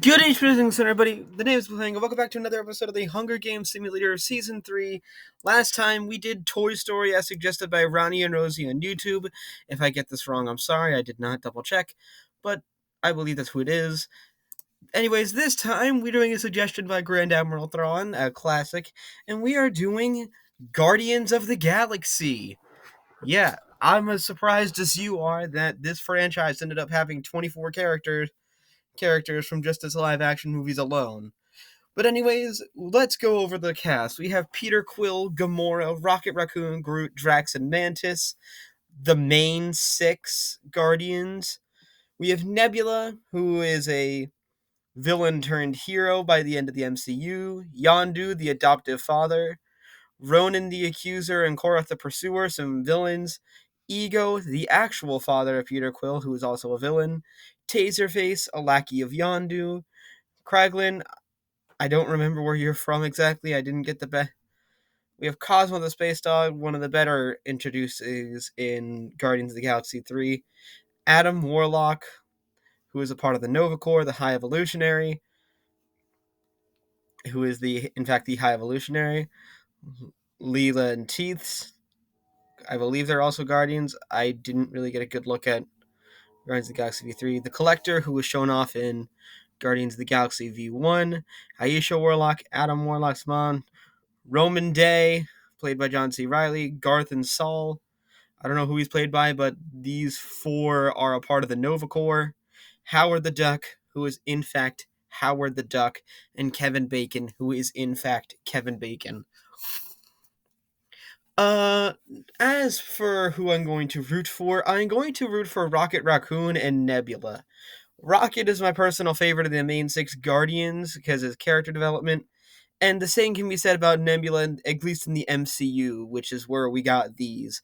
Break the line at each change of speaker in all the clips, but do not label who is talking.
Good evening, everybody. The name is Bling, and welcome back to another episode of the Hunger Games Simulator Season 3. Last time we did Toy Story as suggested by Ronnie and Rosie on YouTube. If I get this wrong, I'm sorry, I did not double check, but I believe that's who it is. Anyways, this time we're doing a suggestion by Grand Admiral Thrawn, a classic, and we are doing Guardians of the Galaxy. Yeah, I'm as surprised as you are that this franchise ended up having 24 characters from just its live action movies alone. But anyways, let's go over the cast. We have Peter Quill, Gamora, Rocket Raccoon, Groot, Drax, and Mantis, the main 6 Guardians. We have Nebula, who is a villain turned hero by the end of the MCU, Yondu, the adoptive father, Ronan the Accuser, and Korath the Pursuer, some villains, Ego, the actual father of Peter Quill, who is also a villain, Taserface, a lackey of Yondu, Kraglin, I don't remember where you're from exactly. I didn't get the best. We have Cosmo the Space Dog, one of the better introduces in Guardians of the Galaxy 3. Adam Warlock, who is a part of the Nova Corps, the High Evolutionary, who is in fact the High Evolutionary. Leela and Teeths, I believe they're also Guardians. I didn't really get a good look at Guardians of the Galaxy V3. The Collector, who was shown off in Guardians of the Galaxy V1. Aisha Warlock, Adam Warlock's mom. Roman Day, played by John C. Reilly. Garth and Saul, I don't know who he's played by, but these 4 are a part of the Nova Corps. Howard the Duck, who is in fact Howard the Duck. And Kevin Bacon, who is in fact Kevin Bacon. As for who I'm going to root for, I'm going to root for Rocket Raccoon and Nebula. Rocket is my personal favorite of the main 6 Guardians because of his character development, and the same can be said about Nebula, at least in the MCU, which is where we got these.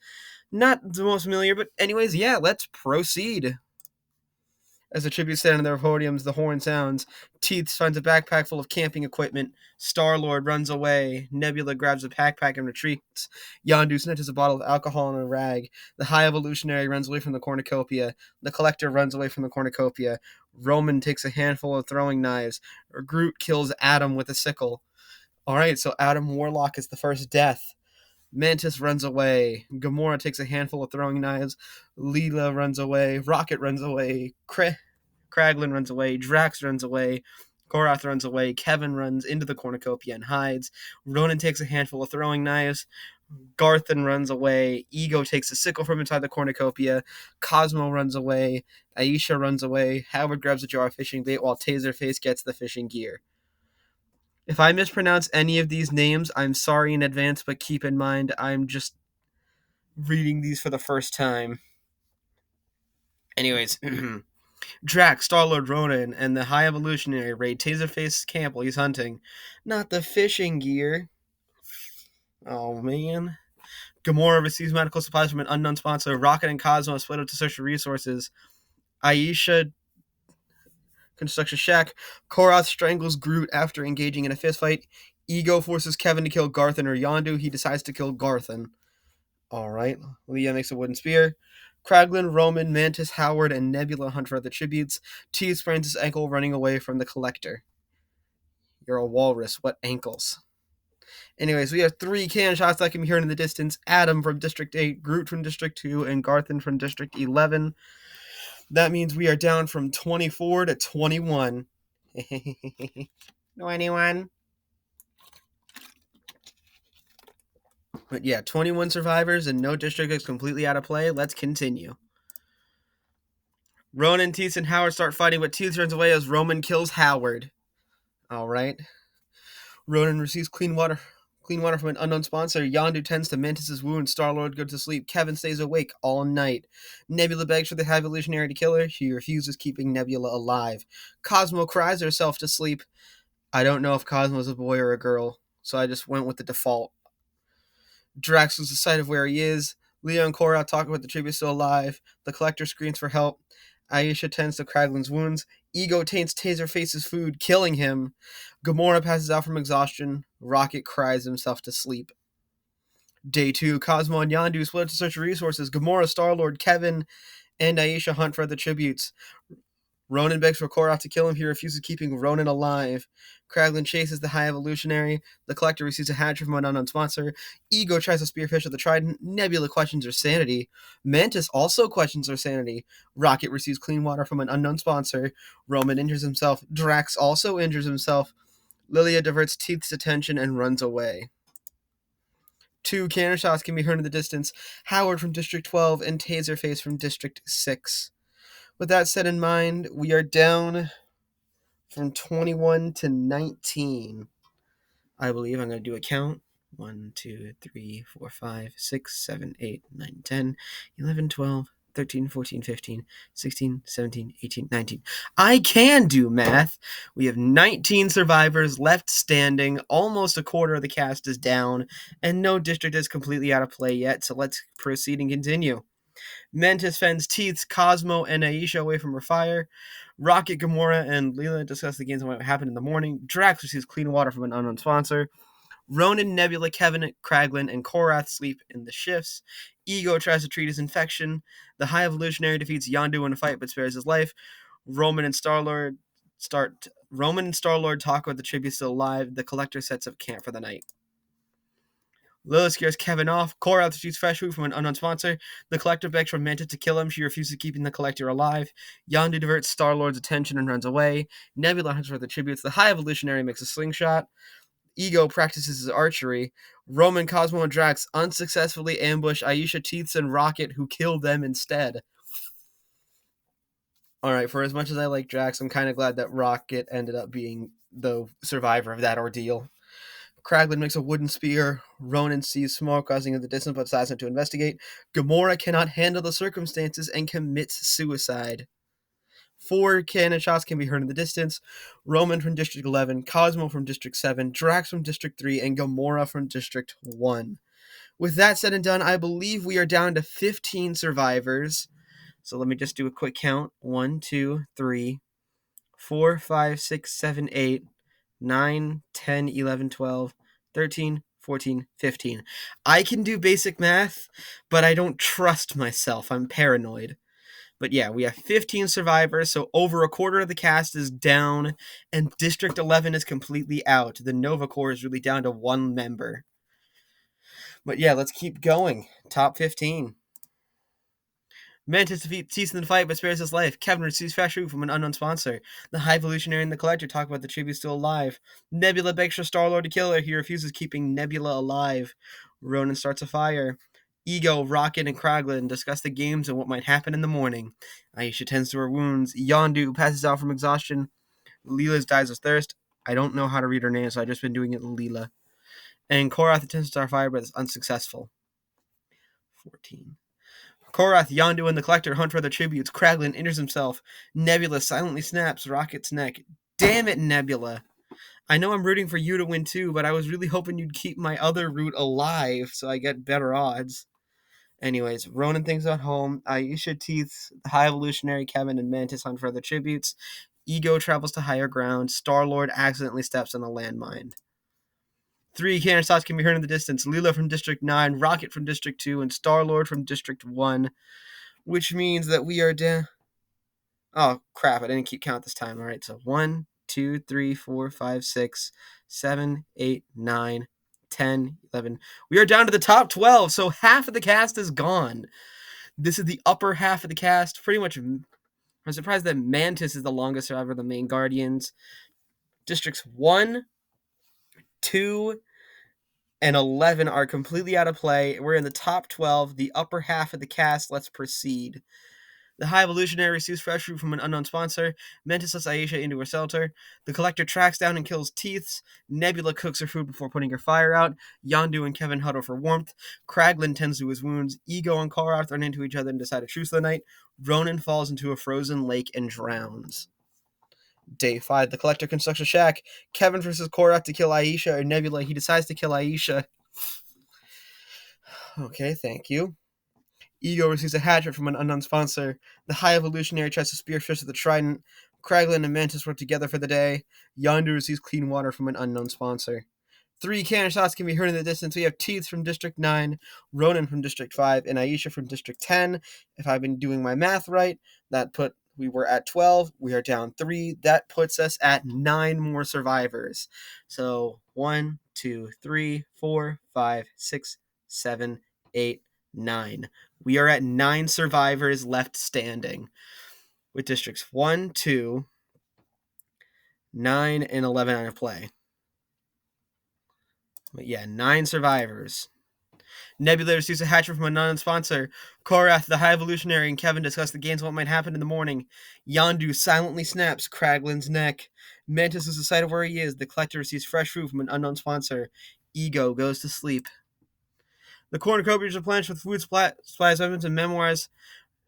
Not the most familiar, but anyways, yeah, let's proceed. As the tribute stand on their podiums, the horn sounds. Teeth finds a backpack full of camping equipment. Star-Lord runs away. Nebula grabs a backpack and retreats. Yondu snatches a bottle of alcohol and a rag. The High Evolutionary runs away from the cornucopia. The Collector runs away from the cornucopia. Roman takes a handful of throwing knives. Groot kills Adam with a sickle. Alright, so Adam Warlock is the first death. Mantis runs away. Gamora takes a handful of throwing knives. Leela runs away. Rocket runs away. Kraglin runs away. Drax runs away. Korath runs away. Kevin runs into the cornucopia and hides. Ronan takes a handful of throwing knives. Garthen runs away. Ego takes a sickle from inside the cornucopia. Cosmo runs away. Aisha runs away. Howard grabs a jar of fishing bait while Taserface gets the fishing gear. If I mispronounce any of these names, I'm sorry in advance, but keep in mind, I'm just reading these for the first time. Anyways, Drax, Star-Lord, Ronan, and the High Evolutionary raid Taserface's camp while he's hunting. Not the fishing gear. Oh, man. Gamora receives medical supplies from an unknown sponsor. Rocket and Cosmo split up to search for resources. Aisha constructs a shack. Korath strangles Groot after engaging in a fistfight. Ego forces Kevin to kill Garthen or Yondu. He decides to kill Garthen. Alright. Leah makes a wooden spear. Kraglin, Roman, Mantis, Howard, and Nebula hunt for other tributes. T sprains his ankle running away from the Collector. You're a walrus. What ankles? Anyways, we have 3 cannon shots that can be heard in the distance. Adam from District 8, Groot from District 2, and Garthen from District 11. That means we are down from 24 to 21. 21. But yeah, 21 survivors and no district is completely out of play. Let's continue. Ronan, Teets, and Howard start fighting, but Teets runs away as Roman kills Howard. Alright. Ronan receives clean water from an unknown sponsor. Yondu tends to Mantis' wound. Star-Lord goes to sleep. Kevin stays awake all night. Nebula begs for the High Evolutionary to kill her. She refuses, keeping Nebula alive. Cosmo cries herself to sleep. I don't know if Cosmo's a boy or a girl, so I just went with the default. Drax loses sight of where he is. Leo and Korra talk about the tribute still alive. The Collector screams for help. Aisha tends to Kraglin's wounds. Ego taints Taserface's food, killing him. Gamora passes out from exhaustion. Rocket cries himself to sleep. Day 2, Cosmo and Yondu split up to search for resources. Gamora, Star-Lord, Kevin, and Aisha hunt for other tributes. Ronan begs for Korok to kill him. He refuses, keeping Ronan alive. Kraglin chases the High Evolutionary. The Collector receives a hatchet from an unknown sponsor. Ego tries to spearfish with the Trident. Nebula questions her sanity. Mantis also questions her sanity. Rocket receives clean water from an unknown sponsor. Roman injures himself. Drax also injures himself. Lilia diverts Teeth's attention and runs away. 2 cannon shots can be heard in the distance. Howard from District 12 and Taserface from District 6. With that said in mind, we are down from 21 to 19. I believe I'm going to do a count. 1, 2, 3, 4, 5, 6, 7, 8, 9, 10, 11, 12, 13, 14, 15, 16, 17, 18, 19. I can do math. We have 19 survivors left standing. Almost a quarter of the cast is down, and no district is completely out of play yet, so let's proceed and continue. Mantis fends Teeths, Cosmo, and Aisha away from her fire. Rocket, Gamora, and Leela discuss the games and what happened in the morning. Drax receives clean water from an unknown sponsor. Ronan, Nebula, Kevin, Kraglin, and Korath sleep in the shifts. Ego tries to treat his infection. The High Evolutionary defeats Yondu in a fight but spares his life. Roman and Star-Lord talk about the tribute still alive. The Collector sets up camp for the night. Lilith scares Kevin off. Korath shoots fresh food from an unknown sponsor. The Collector begs for Mantis to kill him. She refuses, keeping the Collector alive. Yondu diverts Star-Lord's attention and runs away. Nebula hunts for the tributes. The High Evolutionary makes a slingshot. Ego practices his archery. Roman, Cosmo, and Drax unsuccessfully ambush Aisha, Teeths, and Rocket, who kill them instead. Alright, for as much as I like Drax, I'm kind of glad that Rocket ended up being the survivor of that ordeal. Kraglin makes a wooden spear. Ronan sees smoke rising in the distance but decides not to investigate. Gamora cannot handle the circumstances and commits suicide. 4 cannon shots can be heard in the distance. Roman from District 11, Cosmo from District 7, Drax from District 3, and Gamora from District 1. With that said and done, I believe we are down to 15 survivors. So let me just do a quick count. 1, 2, 3, 4, 5, 6, 7, 8, 9, 10, 11, 12, 13, 14, 15. I can do basic math, but I don't trust myself. I'm paranoid. But yeah, we have 15 survivors, so over a quarter of the cast is down, and District 11 is completely out. The Nova Corps is really down to 1 member. But yeah, let's keep going. Top 15. Mantis defeats Teeths in the fight but spares his life. Kevin receives fresh food from an unknown sponsor. The High Evolutionary and the Collector talk about the tribute still alive. Nebula begs for Star-Lord to kill her. He refuses, keeping Nebula alive. Ronan starts a fire. Ego, Rocket, and Kraglin discuss the games and what might happen in the morning. Aisha tends to her wounds. Yondu passes out from exhaustion. Leela dies of thirst. I don't know how to read her name, so I've just been doing it Leela. And Korath attempts to start fire, but is unsuccessful. 14. Korath, Yondu, and the Collector hunt for their tributes. Kraglin injures himself. Nebula silently snaps Rocket's neck. Damn it, Nebula. I know I'm rooting for you to win too, but I was really hoping you'd keep my other root alive so I get better odds. Anyways, Ronan thinks at home. Aisha, Teeths, the High Evolutionary, Kevin, and Mantis hunt for their tributes. Ego travels to higher ground. Star-Lord accidentally steps on a landmine. 3 cannon shots can be heard in the distance. Leela from District 9, Rocket from District 2, and Star-Lord from District 1. Which means that we are down. Oh, crap. I didn't keep count this time. All right, so 1, 2, 3, 4, 5, 6, 7, 8, 9, 10, 11. We are down to the top 12, so half of the cast is gone. This is the upper half of the cast. Pretty much, I'm surprised that Mantis is the longest survivor of the main Guardians. Districts 1, 2, and 11 are completely out of play. We're in the top 12, the upper half of the cast. Let's proceed. The High Evolutionary receives fresh fruit from an unknown sponsor. Mantis lets Aisha into her shelter. The Collector tracks down and kills Teeths. Nebula cooks her food before putting her fire out. Yondu and Kevin huddle for warmth. Kraglin tends to his wounds. Ego and Korath run into each other and decide a truce for the night. Ronan falls into a frozen lake and drowns. Day 5, the Collector constructs a shack. Kevin forces Korath to kill Aisha or Nebula. He decides to kill Aisha. Okay, thank you. Ego receives a hatchet from an unknown sponsor. The High Evolutionary tries to spearfish with the Trident. Kraglin and Mantis work together for the day. Yondu receives clean water from an unknown sponsor. 3 cannon shots can be heard in the distance. We have Teeths from District 9, Ronan from District 5, and Aisha from District 10. If I've been doing my math right, that put We were at 12. We are down 3. That puts us at 9 more survivors. So 1, 2, 3, 4, 5, 6, 7, 8, 9. We are at 9 survivors left standing, with districts 1, 2, 9, and 11 out of play. But yeah, 9 survivors. Nebula receives a hatchet from a non-sponsor. Korath, the High Evolutionary, and Kevin discuss the gains of what might happen in the morning. Yondu silently snaps Kraglin's neck. Mantis loses sight of where he is. The Collector receives fresh food from an unknown sponsor. Ego goes to sleep. The cornucopias are replenished with food supplies, weapons, and memoirs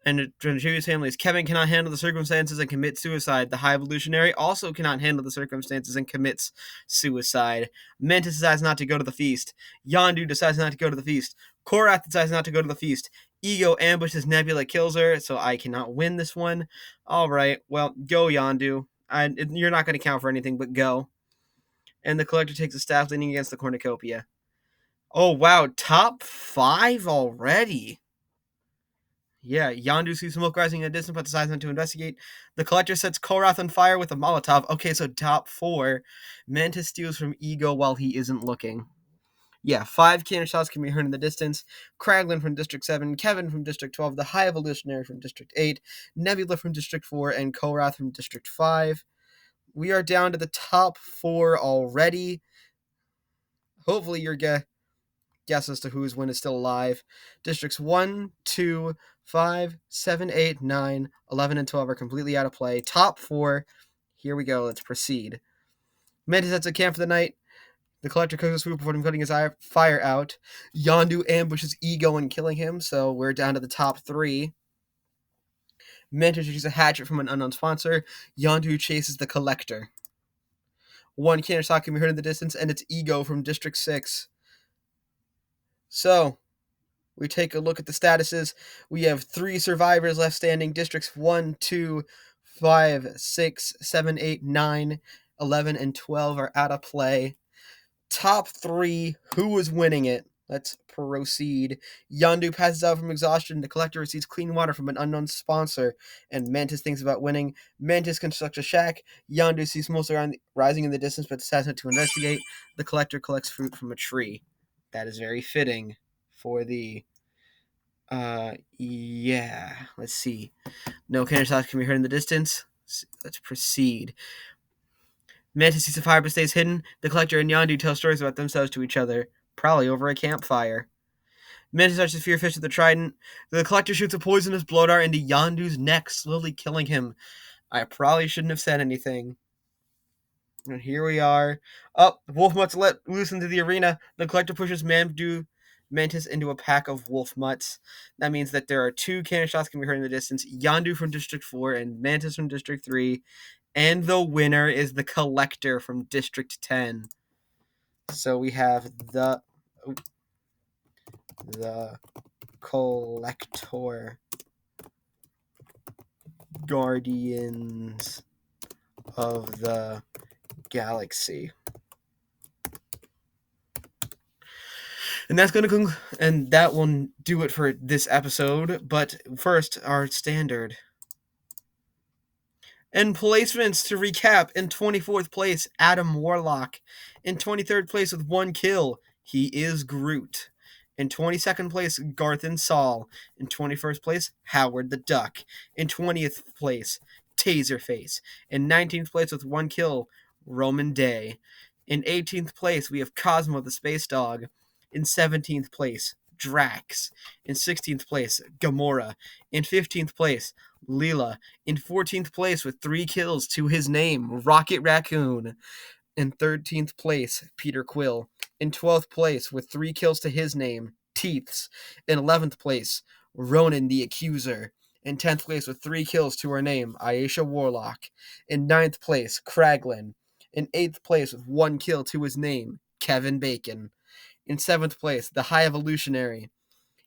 and Jim's families. Kevin cannot handle the circumstances and commits suicide. The High Evolutionary also cannot handle the circumstances and commits suicide. Mantis decides not to go to the feast. Yondu decides not to go to the feast. Korath decides not to go to the feast. Ego ambushes Nebula, kills her, so I cannot win this one. Alright, well, go Yondu. You're not going to count for anything, but go. And the Collector takes a staff leaning against the cornucopia. Oh, wow, top 5 already. Yeah, Yondu sees smoke rising in the distance but decides not to investigate. The Collector sets Korath on fire with a Molotov. Okay, so top 4. Mantis steals from Ego while he isn't looking. Yeah, 5 cannon shots can be heard in the distance. Kraglin from District 7, Kevin from District 12, the High Evolutionary from District 8, Nebula from District 4, and Korath from District 5. We are down to the top 4 already. Hopefully your guess as to whose win is still alive. Districts 1, 2, 5, 7, 8, 9, 11, and 12 are completely out of play. Top 4. Here we go. Let's proceed. Mantis sets a camp for the night. The Collector cooks his food before putting his fire out. Yondu ambushes Ego and killing him, so we're down to the top 3. Mantis uses a hatchet from an unknown sponsor. Yondu chases the Collector. 1 cannon shot can be heard in the distance, and it's Ego from District 6. So, we take a look at the statuses. We have 3 survivors left standing. Districts 1, 2, 5, 6, 7, 8, 9, 11, and 12 are out of play. Top 3, who is winning it? Let's proceed. Yondu passes out from exhaustion. The Collector receives clean water from an unknown sponsor, and Mantis thinks about winning. Mantis constructs a shack. Yondu sees smoke rising in the distance but decides not to investigate. The Collector collects fruit from a tree. That is very fitting for the yeah. Let's see. No cannon shots can be heard in the distance. Let's proceed. Mantis sees a fire but stays hidden. The Collector and Yondu tell stories about themselves to each other, probably over a campfire. Mantis starts to fear fish with the trident. The Collector shoots a poisonous blow dart into Yondu's neck, slowly killing him. I probably shouldn't have said anything. And here we are. Wolf mutts let loose into the arena. The Collector pushes Mantis into a pack of wolf mutts. That means that there are 2 cannon shots can be heard in the distance. Yondu from District 4 and Mantis from District 3. And the winner is the Collector from District 10. So we have the Collector Guardians of the Galaxy. And that will do it for this episode. But first, our standard. And placements to recap: in 24th place, Adam Warlock. In 23rd place with 1 kill, he is Groot. In 22nd place, Garthen Saul. In 21st place, Howard the Duck. In 20th place, Taserface. In 19th place with 1 kill, Roman Day. In 18th place, we have Cosmo the Space Dog. In 17th place, Drax. In 16th place, Gamora. In 15th place, Leela. In 14th place with 3 kills to his name, Rocket Raccoon. In 13th place, Peter Quill. In 12th place with 3 kills to his name, Teeths. In 11th place, Ronan the Accuser. In 10th place with 3 kills to her name, Aisha Warlock. In 9th place, Kraglin. In 8th place with 1 kill to his name, Kevin Bacon. In 7th place, the High Evolutionary.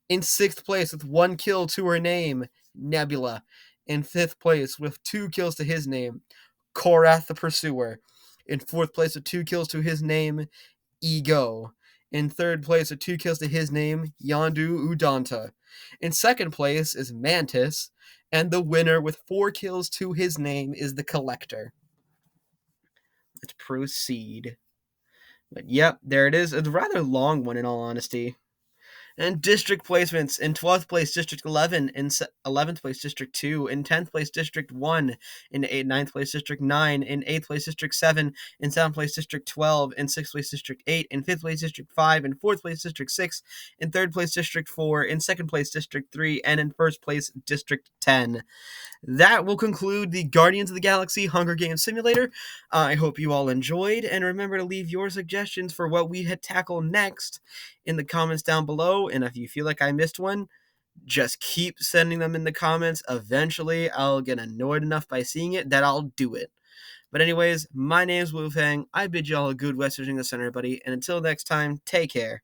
In 6th place with 1 kill to her name, Nebula. In 5th place with 2 kills to his name, Korath the Pursuer. In 4th place with 2 kills to his name, Ego. In 3rd place with 2 kills to his name, Yondu Udanta. In 2nd place is Mantis. And the winner with 4 kills to his name is the Collector. Let's proceed. But yep, there it is. It's a rather long one in all honesty. And district placements: in 12th place, District 11; in 11th place, District 2; in 10th place, District 1; in 9th place, District 9; in 8th place, District 7; in 7th place, District 12; in 6th place, District 8; in 5th place, District 5; in 4th place, District 6; in 3rd place, District 4; in 2nd place, District 3; and in 1st place, District 10. That will conclude the Guardians of the Galaxy Hunger Games Simulator. I hope you all enjoyed, and remember to leave your suggestions for what we tackle next in the comments down below. And if you feel like I missed one, just keep sending them in the comments. Eventually, I'll get annoyed enough by seeing it that I'll do it. But anyways, my name's Wu Fang. I bid y'all a good West Virginia Center, everybody, and until next time, take care.